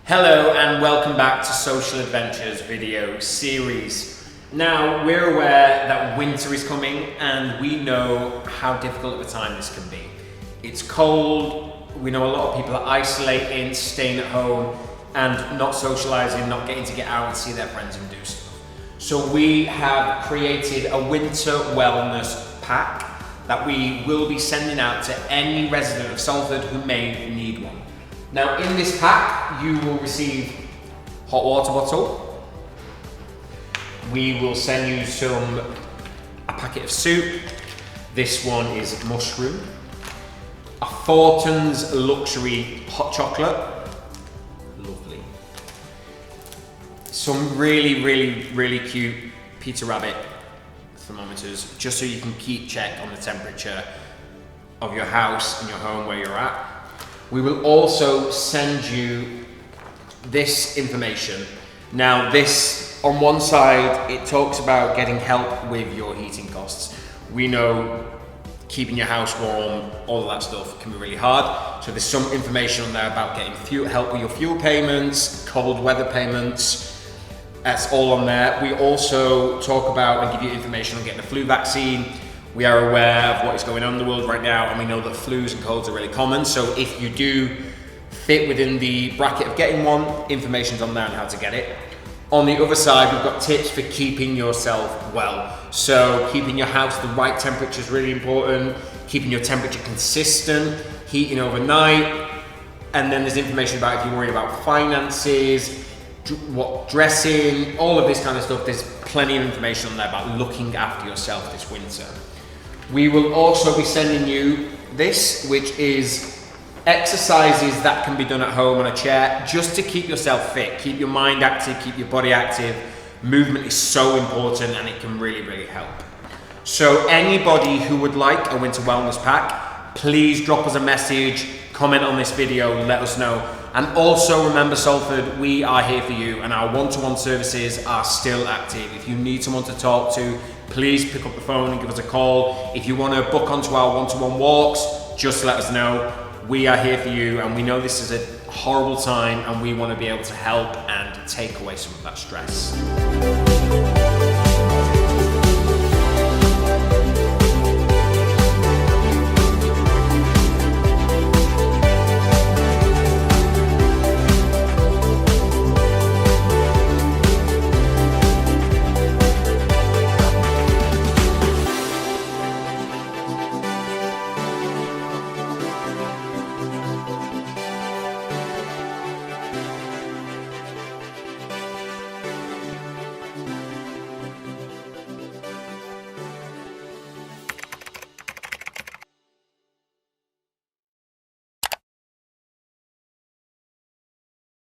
Hello and welcome back to Social Adventures video series. Now, we're aware that winter is coming and we know how difficult of a time this can be. It's cold, we know a lot of people are isolating, staying at home and not socializing, not getting to get out and see their friends and do stuff. So we have created a winter wellness pack that we will be sending out to any resident of Salford who may need one. Now in this pack, you will receive hot water bottle. We will send you a packet of soup. This one is mushroom. A Thornton's luxury hot chocolate. Lovely. Some really cute Peter Rabbit thermometers, just so you can keep check on the temperature of your house and your home where you're at. We will also send you this information. Now this, on one side, it talks about getting help with your heating costs. We know keeping your house warm, all of that stuff can be really hard. So there's some information on there about getting help with your fuel payments, cold weather payments. That's all on there. We also talk about and give you information on getting the flu vaccine. We are aware of what is going on in the world right now, and we know that flus and colds are really common. So if you do fit within the bracket of getting one, information's on there on how to get it. On the other side, we've got tips for keeping yourself well. So keeping your house the right temperature is really important, keeping your temperature consistent, heating overnight, and then there's information about if you're worried about finances, what dressing, all of this kind of stuff. There's plenty of information on there about looking after yourself this winter. We will also be sending you this, which is exercises that can be done at home on a chair, just to keep yourself fit, keep your mind active, keep your body active. Movement is so important and it can really help. So anybody who would like a winter wellness pack, please drop us a message, comment on this video, let us know. And also remember, Salford, we are here for you and our one-to-one services are still active. If you need someone to talk to, please pick up the phone and give us a call. If you want to book onto our one-to-one walks, just let us know. We are here for you and we know this is a horrible time and we want to be able to help and take away some of that stress.